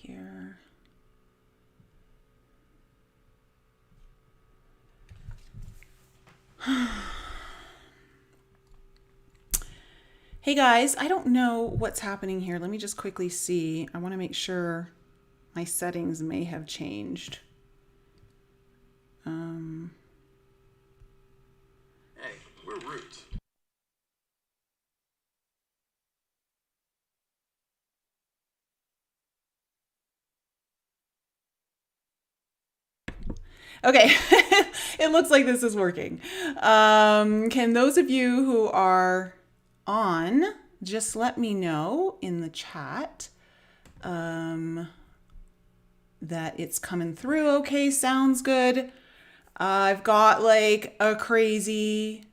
here. Hey guys, I don't know what's happening here. Let me just quickly see. I want to make sure my settings may have changed. Hey, we're Roots. Okay, it looks like this is working. Can those of you who are on just let me know in the chat that it's coming through? Okay, sounds good. I've got like a crazy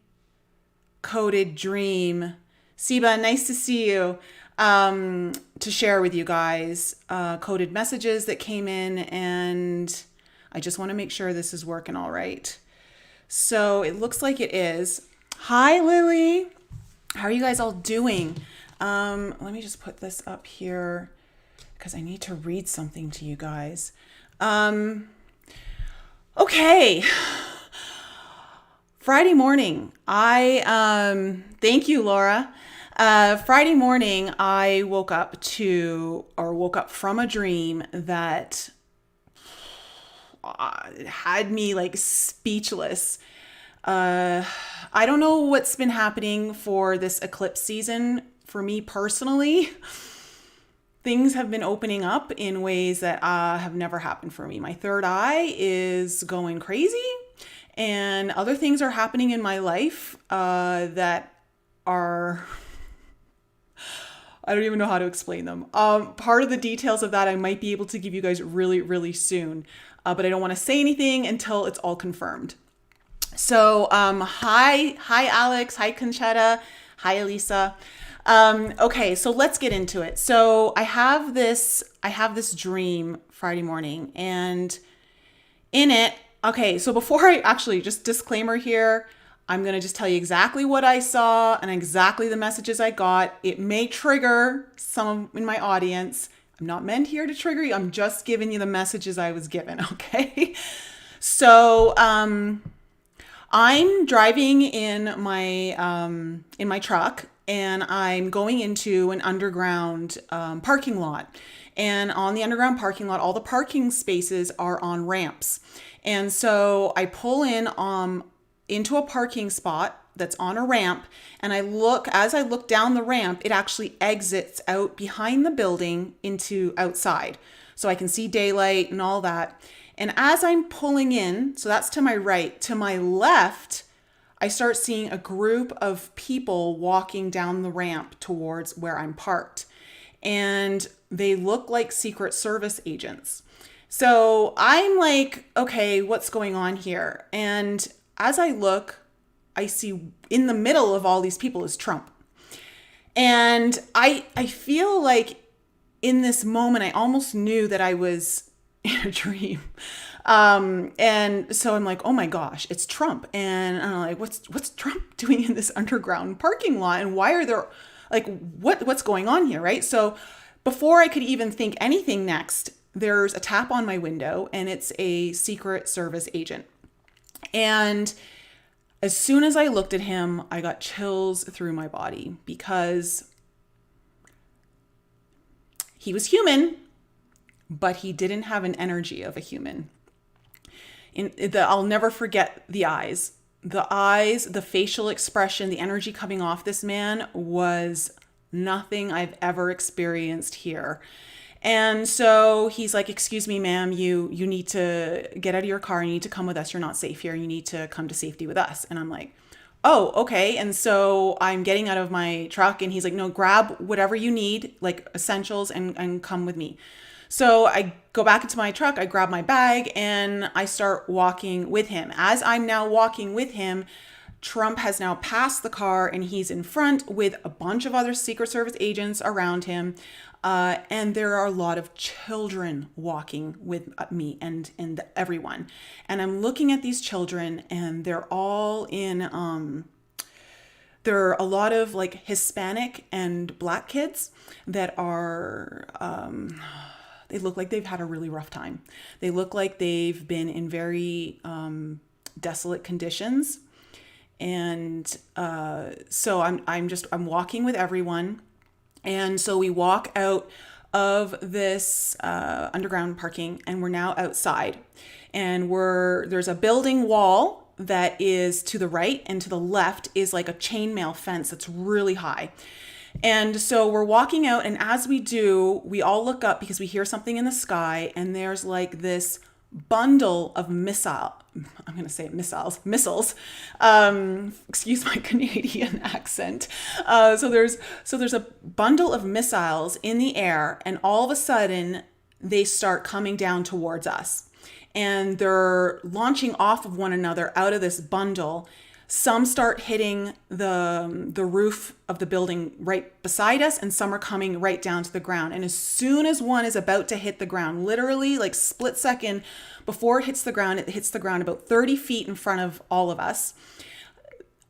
coded dream. Siba, nice to see you. To share with you guys coded messages that came in, and I just want to make sure this is working all right. So it looks like it is. Hi, Lily. How are you guys all doing? Let me just put this up here because I need to read something to you guys. Okay. Friday morning, thank you, Laura. Friday morning, I woke up from a dream that had me like speechless. I don't know what's been happening for this eclipse season. For me personally, things have been opening up in ways that have never happened for me. My third eye is going crazy, and other things are happening in my life that are, I don't even know how to explain them. Part of the details of that I might be able to give you guys really, really soon, but I don't want to say anything until it's all confirmed. So, hi Alex, hi Conchetta, hi Elisa. Okay, so let's get into it. So I have this dream Friday morning, and in it, okay, so before I actually, just disclaimer here, I'm going to just tell you exactly what I saw and exactly the messages I got. It may trigger some in my audience. I'm not meant here to trigger you. I'm just giving you the messages I was given, okay? So, I'm driving in my truck, and I'm going into an underground parking lot. And on the underground parking lot, all the parking spaces are on ramps. And so I pull in into a parking spot that's on a ramp, and as I look down the ramp, it actually exits out behind the building into outside. So I can see daylight and all that. And as I'm pulling in, so that's to my right, to my left, I start seeing a group of people walking down the ramp towards where I'm parked. And they look like Secret Service agents. So I'm like, okay, what's going on here? And as I look, I see in the middle of all these people is Trump. And I feel like in this moment, I almost knew that I was in a dream. And so I'm like, oh my gosh, it's Trump. And I'm like, what's Trump doing in this underground parking lot? And why are there, like, what's going on here, right? So before I could even think anything next, there's a tap on my window, and it's a Secret Service agent. And as soon as I looked at him, I got chills through my body because he was human, but he didn't have an energy of a human. I'll never forget the eyes. The facial expression, the energy coming off this man was nothing I've ever experienced here. And so he's like, excuse me, ma'am, you need to get out of your car. You need to come with us. You're not safe here. You need to come to safety with us. And I'm like, oh, okay. And so I'm getting out of my truck, and he's like, no, grab whatever you need, like essentials, and come with me. So I go back into my truck, I grab my bag, and I start walking with him. As I'm now walking with him, Trump has now passed the car, and he's in front with a bunch of other Secret Service agents around him. And there are a lot of children walking with me and everyone. And I'm looking at these children, and they're all there are a lot of like Hispanic and Black kids that are, they look like they've had a really rough time. They look like they've been in very desolate conditions. And so I'm walking with everyone. And so we walk out of this underground parking, and we're now outside. And there's a building wall that is to the right, and to the left is like a chainmail fence that's really high. And so we're walking out, and as we do, we all look up because we hear something in the sky, and there's like this bundle of missiles. Excuse my Canadian accent. So there's a bundle of missiles in the air, and all of a sudden they start coming down towards us, and they're launching off of one another out of this bundle. Some start hitting the roof of the building right beside us, and some are coming right down to the ground. And as soon as one is about to hit the ground, literally like split second before it hits the ground about 30 feet in front of all of us.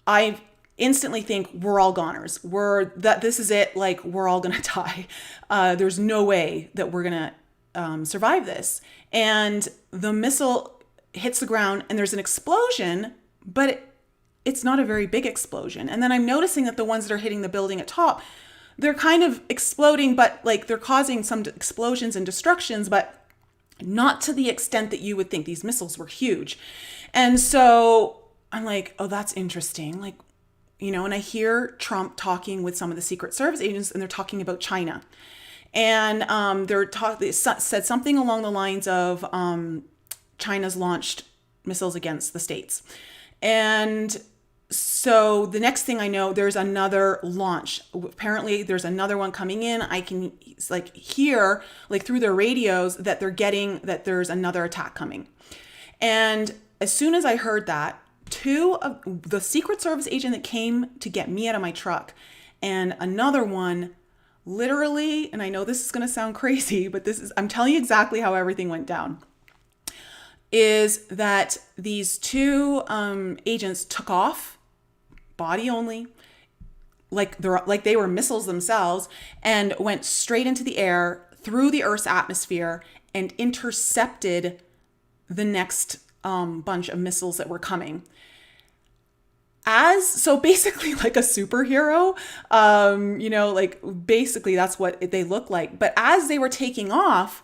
I instantly think we're all goners. This is it. Like, we're all gonna die. There's no way that we're gonna survive this. And the missile hits the ground, and there's an explosion, but it's not a very big explosion. And then I'm noticing that the ones that are hitting the building at top, they're kind of exploding, but like they're causing some explosions and destructions, but not to the extent that you would think. These missiles were huge. And so I'm like, oh, that's interesting. Like, and I hear Trump talking with some of the Secret Service agents, and they're talking about China. And they said something along the lines of China's launched missiles against the States. And so the next thing I know, there's another launch. Apparently there's another one coming in. I can hear through their radios that they're getting that there's another attack coming. And as soon as I heard that, two of the Secret Service agent that came to get me out of my truck, and another one literally, and I know this is going to sound crazy, but I'm telling you exactly how everything went down, is that these two agents took off, body only, like they were missiles themselves, and went straight into the air through the Earth's atmosphere and intercepted the next bunch of missiles that were coming. So basically like a superhero, basically that's what they look like. But as they were taking off,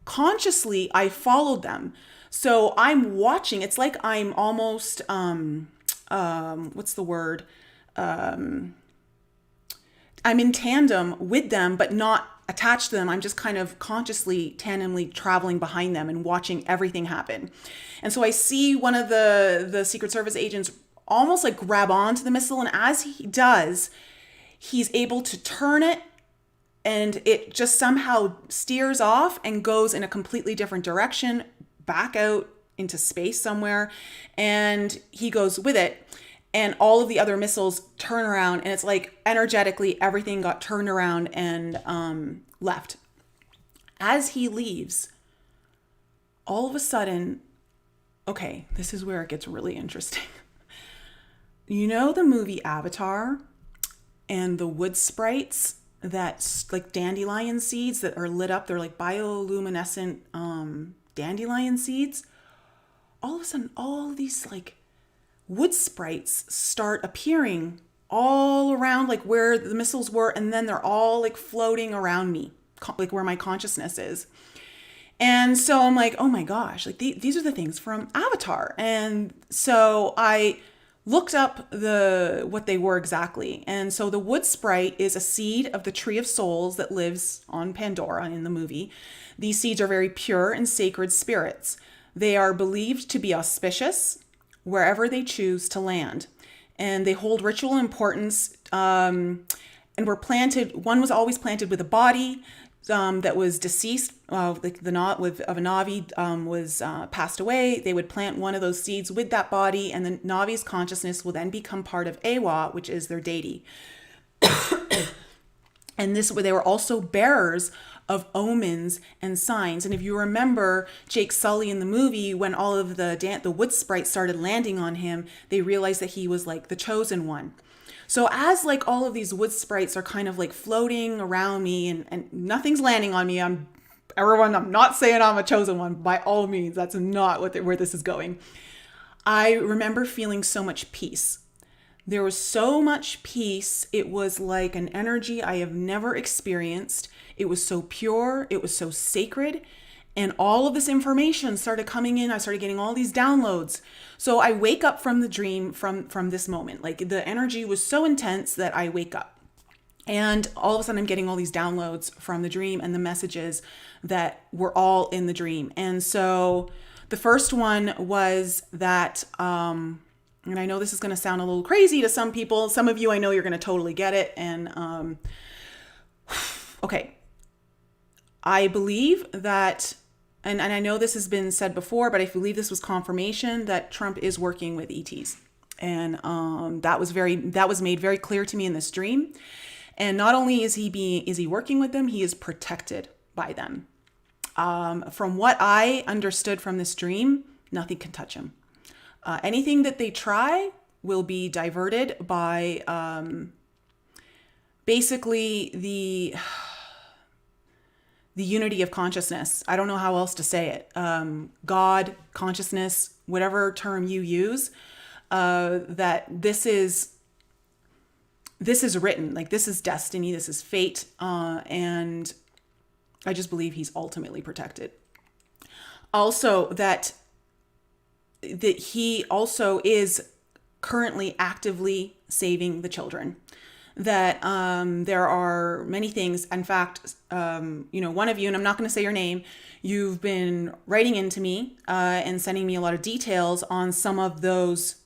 consciously I followed them. So I'm watching. It's like I'm almost, what's the word? I'm in tandem with them, but not attached to them. I'm just kind of consciously, tandemly traveling behind them and watching everything happen. And so I see one of the Secret Service agents almost like grab onto the missile. And as he does, he's able to turn it, and it just somehow steers off and goes in a completely different direction, back out into space somewhere, and he goes with it, and all of the other missiles turn around, and it's like energetically everything got turned around and left. As he leaves, all of a sudden, okay, this is where it gets really interesting. You know the movie Avatar and the wood sprites that like dandelion seeds that are lit up, they're like bioluminescent dandelion seeds. All of a sudden, all these like wood sprites start appearing all around like where the missiles were, and then they're all like floating around me, like where my consciousness is. And so I'm like, oh my gosh, like these are the things from Avatar. And so I looked up what they were exactly. And so the wood sprite is a seed of the tree of souls that lives on Pandora in the movie. These seeds are very pure and sacred spirits. They are believed to be auspicious wherever they choose to land. And they hold ritual importance, and were planted. One was always planted with a body that was deceased, like the knot of a Navi was passed away. They would plant one of those seeds with that body, and the Navi's consciousness will then become part of Awa, which is their deity. And they were also bearers of omens and signs. And if you remember Jake Sully in the movie, when all of the wood sprites started landing on him, they realized that he was like the chosen one. So as like all of these wood sprites are kind of like floating around me, and nothing's landing on me, I'm Everyone, I'm not saying I'm a chosen one. By all means, that's not where this is going. I remember feeling so much peace. There was so much peace. It was like an energy I have never experienced. It was so pure. It was so sacred. And all of this information started coming in. I started getting all these downloads. So I wake up from the dream from this moment. Like the energy was so intense that I wake up. And all of a sudden I'm getting all these downloads from the dream and the messages that were all in the dream. And so the first one was that, and I know this is going to sound a little crazy to some people. Some of you, I know you're going to totally get it. And okay, I believe that, and I know this has been said before, but I believe this was confirmation that Trump is working with ETs. And that was made very clear to me in this dream. And not only is he working with them, he is protected by them. From what I understood from this dream, nothing can touch him. Anything that they try will be diverted by basically the unity of consciousness. I don't know how else to say it. God, consciousness, whatever term you use, that this is written, like this is destiny, this is fate, and I just believe he's ultimately protected. Also, that he also is currently actively saving the children. That there are many things. In fact, one of you, and I'm not going to say your name, you've been writing into me and sending me a lot of details on some of those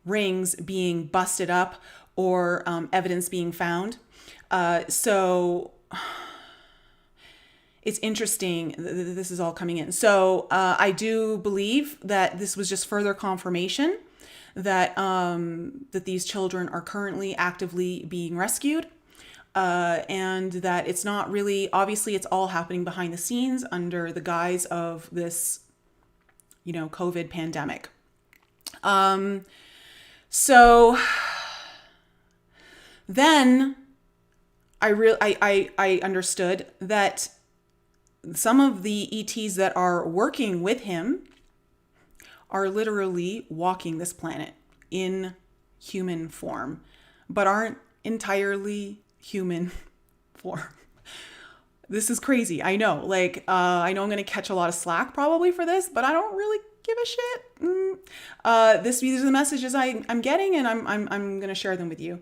rings being busted up or evidence being found. So it's interesting. This is all coming in. So I do believe that this was just further confirmation that that these children are currently actively being rescued, and that it's not really, obviously it's all happening behind the scenes under the guise of this, COVID pandemic. So then I understood that some of the ETs that are working with him are literally walking this planet in human form, but aren't entirely human form. This is crazy. I know, I know I'm going to catch a lot of slack probably for this, but I don't really give a shit. These are the messages I'm getting, and I'm going to share them with you.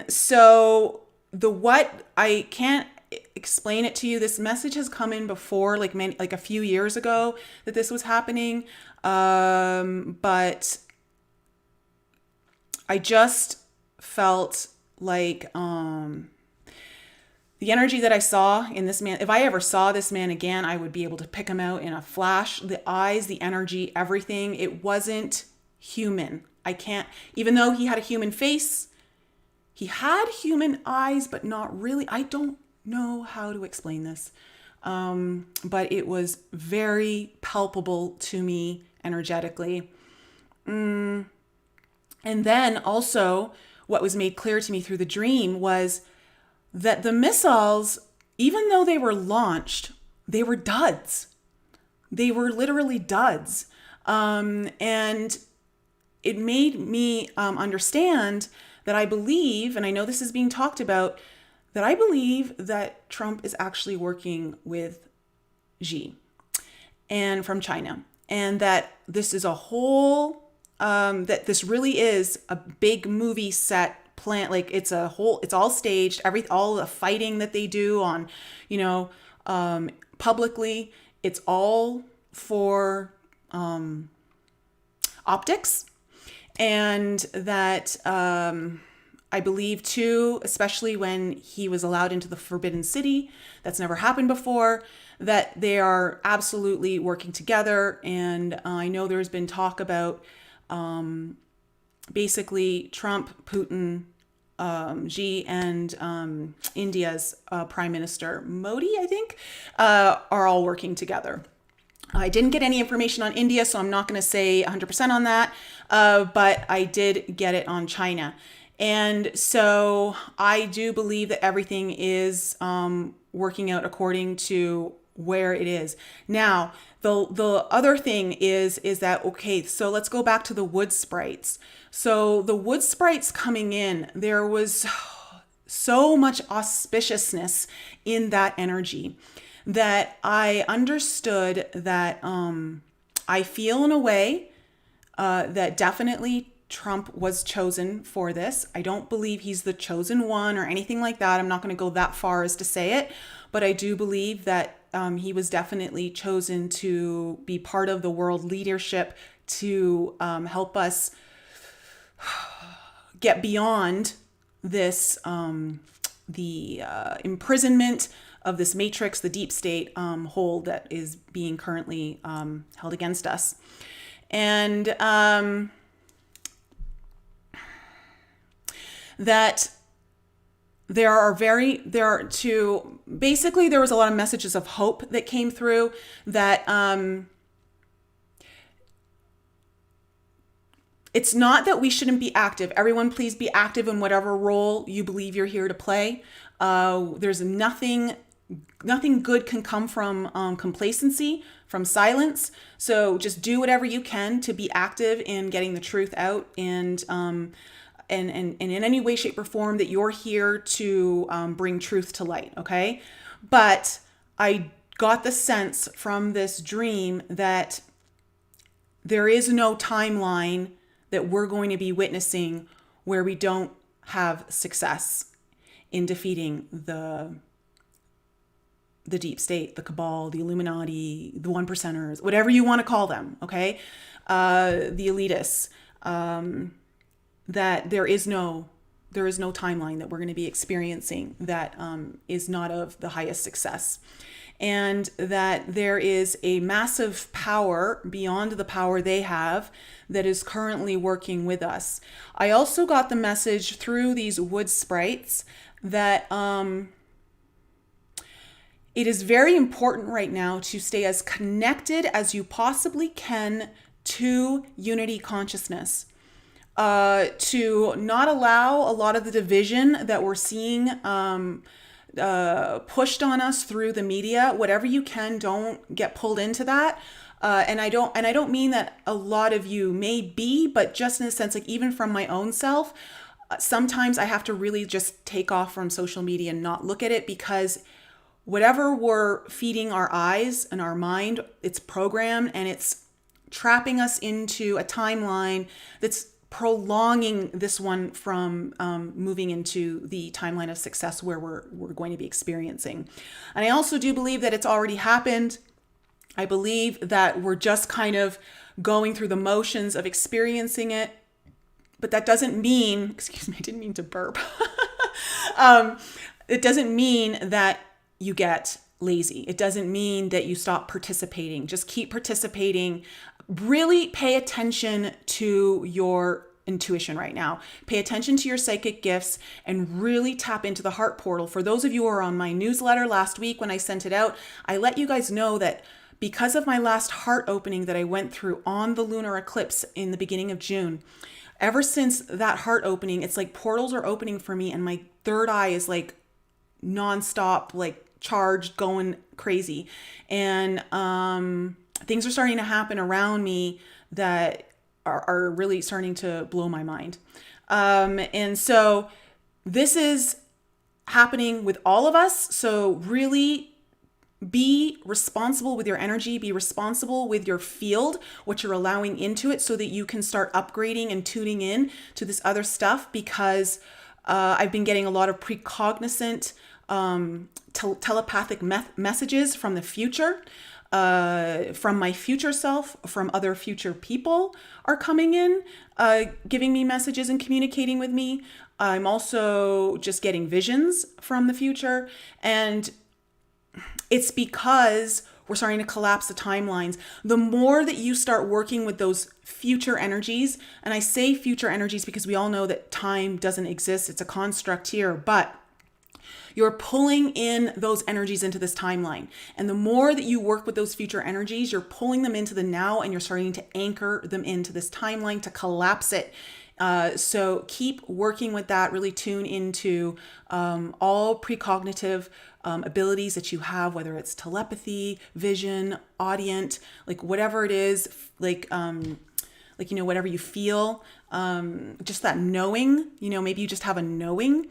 So what I can't explain it to you. This message has come in before, like a few years ago, that this was happening. But I just felt like the energy that I saw in this man, if I ever saw this man again, I would be able to pick him out in a flash. The eyes, the energy, everything. It wasn't human. I can't, even though he had a human face, he had human eyes, but not really. I don't know how to explain this. But it was very palpable to me energetically. And then also what was made clear to me through the dream was that the missiles, even though they were launched, they were duds. They were literally duds. And it made me understand that I believe, and I know this is being talked about, that I believe that Trump is actually working with Xi and from China, and that this is a whole, that this really is a big movie set plan. Like it's all staged, all the fighting that they do on, publicly, it's all for optics. And that I believe too, especially when he was allowed into the Forbidden City, that's never happened before, that they are absolutely working together. And I know there's been talk about basically Trump, Putin, Xi, and India's Prime Minister Modi, I think, are all working together. I didn't get any information on India, so I'm not going to say 100% on that, but I did get it on China. And so I do believe that everything is working out according to where it is. Now, the other thing is that, okay, so let's go back to the wood sprites. So the wood sprites coming in, there was so much auspiciousness in that energy that I understood that I feel in a way that definitely Trump was chosen for this. I don't believe he's the chosen one or anything like that. I'm not going to go that far as to say it, but I do believe that he was definitely chosen to be part of the world leadership to help us get beyond this, the imprisonment of this matrix, the deep state hold that is being currently held against us. And that there was a lot of messages of hope that came through that it's not that we shouldn't be active. Everyone, please be active in whatever role you believe you're here to play. There's nothing good can come from complacency, from silence. So just do whatever you can to be active in getting the truth out, and in any way, shape, or form that you're here to bring truth to light. Okay, but I got the sense from this dream that there is no timeline that we're going to be witnessing where we don't have success in defeating the deep state, the cabal, the Illuminati, the one percenters, whatever you want to call them, okay? The elitists, that there is no timeline that we're going to be experiencing that is not of the highest success. And that there is a massive power beyond the power they have that is currently working with us. I also got the message through these wood sprites that it is very important right now to stay as connected as you possibly can to unity consciousness. To not allow a lot of the division that we're seeing pushed on us through the media. Whatever you can, don't get pulled into that. And I don't mean that a lot of you may be, but just in a sense, like even from my own self, sometimes I have to really just take off from social media and not look at it, because whatever we're feeding our eyes and our mind, it's programmed and it's trapping us into a timeline that's prolonging this one from moving into the timeline of success where we're going to be experiencing. And I also do believe that it's already happened. I believe that we're just kind of going through the motions of experiencing it. But that doesn't mean, excuse me, I didn't mean to burp. It doesn't mean that you get lazy. It doesn't mean that you stop participating. Just keep participating. Really pay attention to your intuition right now. Pay attention to your psychic gifts and really tap into the heart portal. For those of you who are on my newsletter last week when I sent it out, I let you guys know that because of my last heart opening that I went through on the lunar eclipse in the beginning of June, ever since that heart opening, it's like portals are opening for me and my third eye is like nonstop, like charged, going crazy. And things are starting to happen around me that are really starting to blow my mind. And so this is happening with all of us. So really be responsible with your energy, be responsible with your field, what you're allowing into it, so that you can start upgrading and tuning in to this other stuff, because I've been getting a lot of precognizant telepathic messages from the future, from my future self, from other future people are coming in, giving me messages and communicating with me. I'm also just getting visions from the future. And it's because we're starting to collapse the timelines. The more that you start working with those future energies, and I say future energies because we all know that time doesn't exist, it's a construct here, but You're pulling in those energies into this timeline. And the more that you work with those future energies, you're pulling them into the now and you're starting to anchor them into this timeline to collapse it. So keep working with that. Really tune into all precognitive abilities that you have, whether it's telepathy, vision, audient, like whatever it is, whatever you feel, just that knowing, maybe you just have a knowing.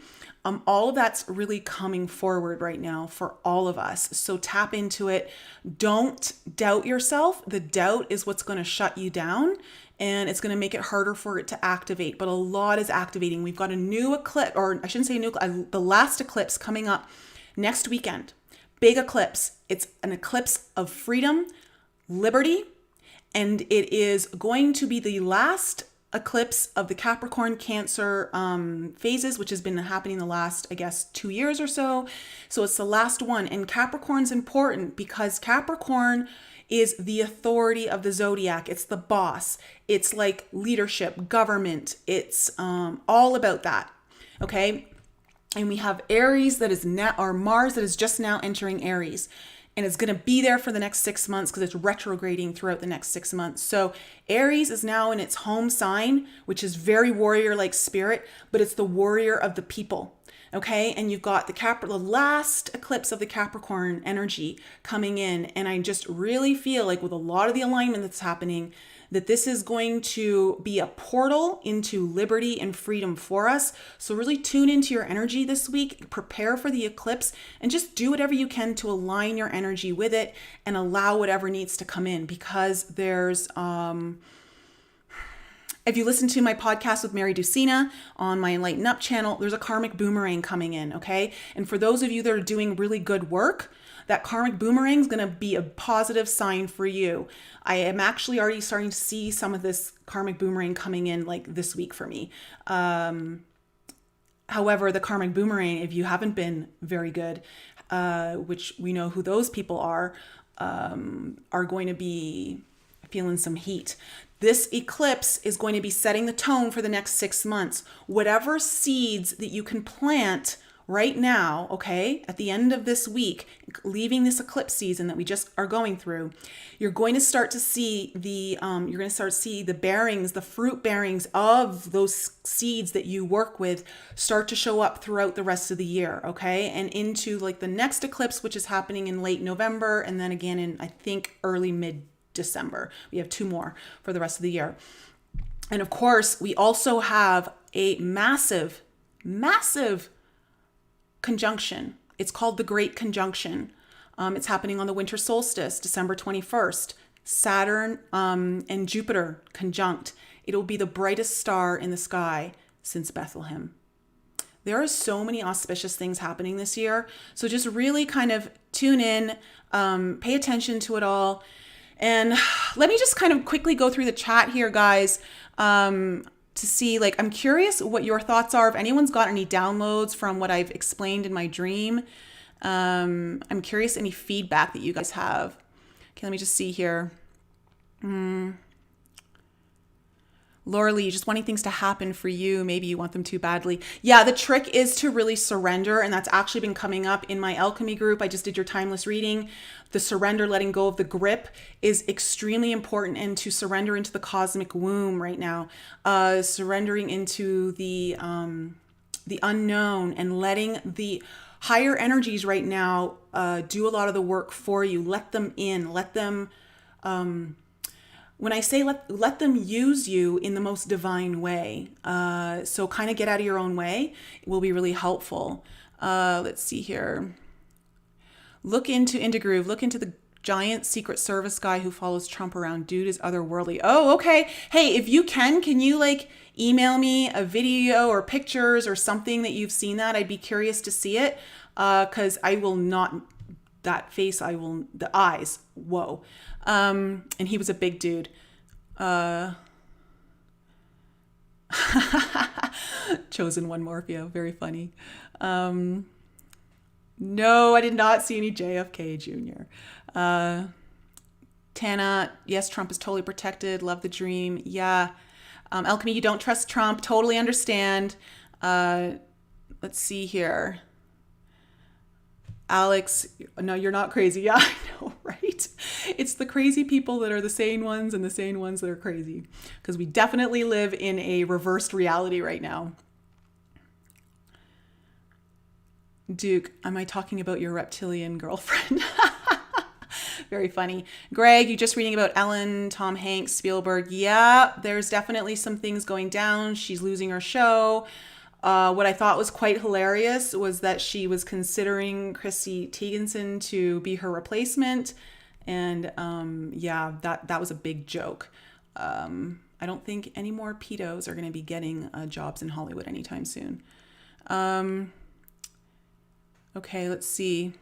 All of that's really coming forward right now for all of us. So tap into it. Don't doubt yourself. The doubt is what's going to shut you down and it's going to make it harder for it to activate. But a lot is activating. We've got a new eclipse, or I shouldn't say a new, the last eclipse coming up next weekend. Big eclipse. It's an eclipse of freedom, liberty, and it is going to be the last eclipse of the Capricorn Cancer phases, which has been happening the last, 2 years or so. So it's the last one. And Capricorn's important because Capricorn is the authority of the zodiac. It's the boss. It's like leadership, government. It's all about that. Okay. And we have Aries that is now, or Mars that is just now entering Aries. And it's going to be there for the next 6 months because it's retrograding throughout the next 6 months. So Aries is now in its home sign, which is very warrior-like spirit, but it's the warrior of the people. Okay. And you've got the last eclipse of the Capricorn energy coming in. And I just really feel like with a lot of the alignment that's happening, that this is going to be a portal into liberty and freedom for us. So really tune into your energy this week, prepare for the eclipse, and just do whatever you can to align your energy with it and allow whatever needs to come in, because there's, if you listen to my podcast with Mary Ducina on my Enlighten Up channel, there's a karmic boomerang coming in, okay? And for those of you that are doing really good work, that karmic boomerang is going to be a positive sign for you. I am actually already starting to see some of this karmic boomerang coming in like this week for me. However, the karmic boomerang, if you haven't been very good, which we know who those people are going to be feeling some heat. This eclipse is going to be setting the tone for the next 6 months. Whatever seeds that you can plant right now, okay, at the end of this week, leaving this eclipse season that we just are going through, you're going to start to see the bearings, the fruit bearings of those seeds that you work with start to show up throughout the rest of the year, okay, and into like the next eclipse, which is happening in late November, and then again in, I think, early mid-December. We have 2 more for the rest of the year. And of course, we also have a massive conjunction. It's called the Great Conjunction. It's happening on the winter solstice, December 21st. Saturn and Jupiter conjunct. It'll be the brightest star in the sky since Bethlehem. There are so many auspicious things happening this year. So just really kind of tune in, pay attention to it all. And let me just kind of quickly go through the chat here, guys. To see, like, I'm curious what your thoughts are. If anyone's got any downloads from what I've explained in my dream, I'm curious any feedback that you guys have. Okay, let me just see here. Laura Lee, just wanting things to happen for you. Maybe you want them too badly. Yeah, the trick is to really surrender. And that's actually been coming up in my alchemy group. I just did your timeless reading. The surrender, letting go of the grip is extremely important. And to surrender into the cosmic womb right now, surrendering into the unknown and letting the higher energies right now do a lot of the work for you. Let them in, let them, when I say let them use you in the most divine way, so kind of get out of your own way, it will be really helpful. Let's see here. Look into Groove. Look into the giant Secret Service guy who follows Trump around. Dude is otherworldly. Oh, okay. Hey, if you can you like email me a video or pictures or something that you've seen that? I'd be curious to see it, because I will not, that face, the eyes, whoa. And he was a big dude. Chosen one Morpheo, very funny. No, I did not see any JFK Jr. Tana, yes, Trump is totally protected. Love the dream. Yeah. Alchemy, you don't trust Trump. Totally understand. Let's see here. Alex, no, you're not crazy. Yeah, I know, right? It's the crazy people that are the sane ones and the sane ones that are crazy. Because we definitely live in a reversed reality right now. Duke, am I talking about your reptilian girlfriend? Very funny. Greg, you just reading about Ellen, Tom Hanks, Spielberg. Yeah, there's definitely some things going down. She's losing her show. What I thought was quite hilarious was that she was considering Chrissy Teigenson to be her replacement. And yeah, that was a big joke. I don't think any more pedos are going to be getting jobs in Hollywood anytime soon. Okay, let's see.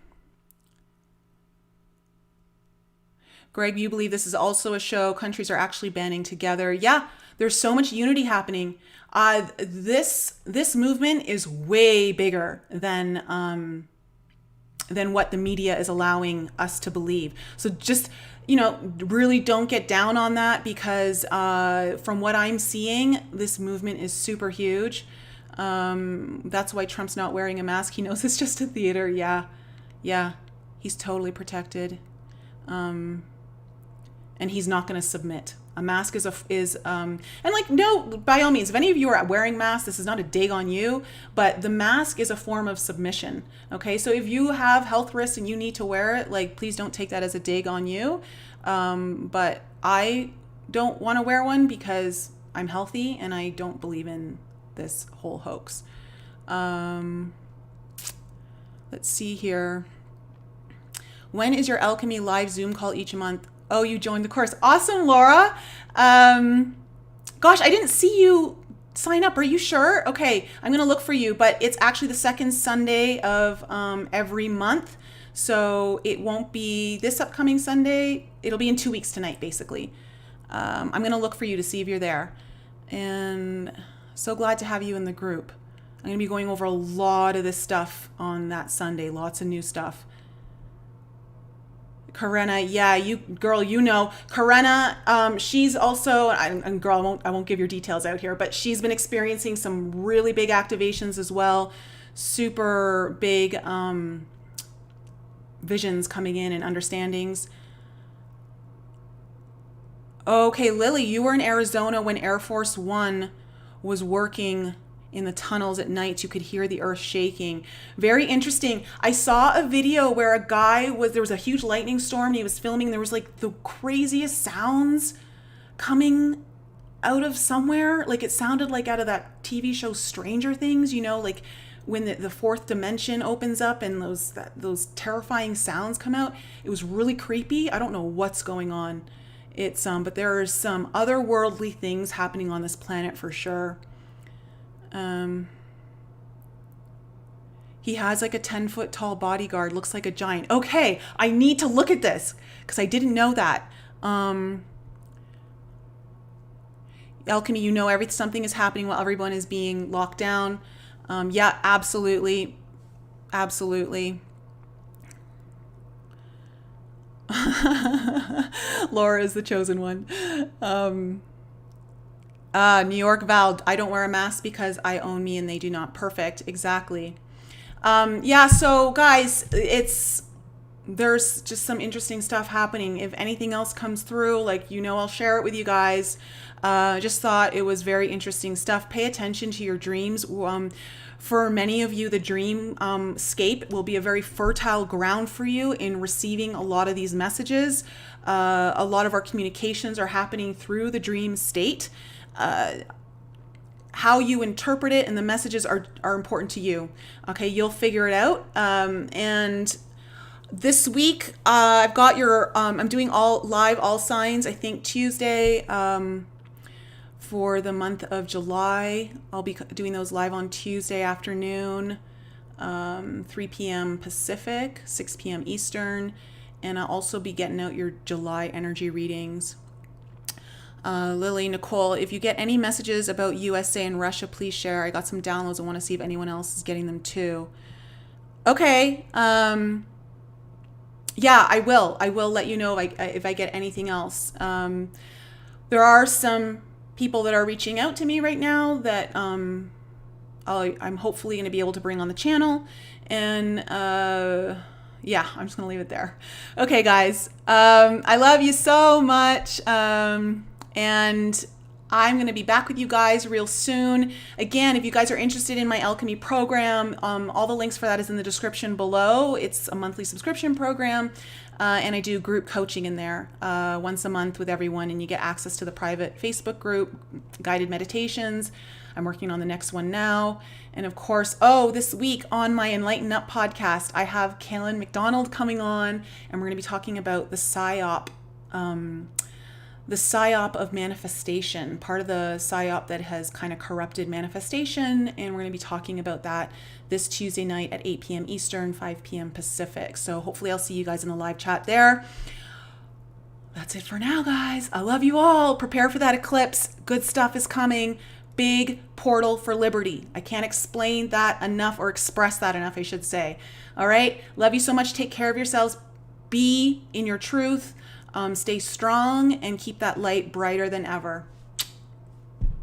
Greg, you believe this is also a show? Countries are actually banding together. Yeah, there's so much unity happening. This movement is way bigger than what the media is allowing us to believe. So just, really don't get down on that, because from what I'm seeing, this movement is super huge. That's why Trump's not wearing a mask. He knows it's just a theater. Yeah, he's totally protected. And he's not going to submit. A mask and like, no, by all means, if any of you are wearing masks, this is not a dig on you, but the mask is a form of submission. Okay. So if you have health risks and you need to wear it, like, please don't take that as a dig on you. But I don't want to wear one because I'm healthy and I don't believe in this whole hoax. Let's see here. When is your alchemy live Zoom call each month? Oh, you joined the course. Awesome, Laura. Gosh, I didn't see you sign up. Are you sure? Okay, I'm going to look for you, but it's actually the second Sunday of every month. So it won't be this upcoming Sunday. It'll be in 2 weeks tonight, basically. I'm going to look for you to see if you're there. And so glad to have you in the group. I'm going to be going over a lot of this stuff on that Sunday. Lots of new stuff. Karena, yeah, Karena, she's also, and girl, I won't give your details out here, but she's been experiencing some really big activations as well. Super big visions coming in and understandings. Okay, Lily, you were in Arizona when Air Force One was working in the tunnels at night. You could hear the earth shaking. Very interesting. I saw a video where there was a huge lightning storm and he was filming. There was like the craziest sounds coming out of somewhere. Like it sounded like out of that TV show Stranger Things, like when the fourth dimension opens up and those terrifying sounds come out. It was really creepy. I don't know what's going on. But there are some otherworldly things happening on this planet for sure. He has like a 10-foot tall bodyguard, looks like a giant. Okay, I need to look at this because I didn't know that. Alchemy, something is happening while everyone is being locked down. Yeah, absolutely. Absolutely. Laura is the chosen one. New York Val, I don't wear a mask because I own me and they do not. Perfect. Exactly. Yeah, so guys, there's just some interesting stuff happening. If anything else comes through, I'll share it with you guys. Just thought it was very interesting stuff. Pay attention to your dreams. For many of you, the dream scape will be a very fertile ground for you in receiving a lot of these messages. A lot of our communications are happening through the dream state. How you interpret it and the messages are important to you. Okay, you'll figure it out. And this week, I've got I'm doing all signs, I think Tuesday, for the month of July. I'll be doing those live on Tuesday afternoon, 3 p.m. Pacific, 6 p.m. Eastern. And I'll also be getting out your July energy readings. Lily, Nicole, if you get any messages about USA and Russia, please share. I got some downloads. I want to see if anyone else is getting them too. Okay. Yeah, I will. I will let you know if I get anything else. There are some people that are reaching out to me right now that I'm hopefully going to be able to bring on the channel. And Yeah, I'm just going to leave it there. Okay, guys. I love you so much. And I'm going to be back with you guys real soon. Again, if you guys are interested in my alchemy program, all the links for that is in the description below. It's a monthly subscription program. And I do group coaching in there once a month with everyone. And you get access to the private Facebook group, guided meditations. I'm working on the next one now. And of course, this week on my Enlighten Up podcast, I have Kaylin McDonald coming on, and we're going to be talking about the psyop of manifestation, part of the psyop that has kind of corrupted manifestation. And we're going to be talking about that this Tuesday night at 8 p.m. Eastern, 5 p.m. Pacific. So hopefully I'll see you guys in the live chat there. That's it for now, guys. I love you all. Prepare for that eclipse. Good stuff is coming. Big portal for liberty. I can't explain that enough, or express that enough, I should say. All right. Love you so much. Take care of yourselves. Be in your truth. Stay strong and keep that light brighter than ever.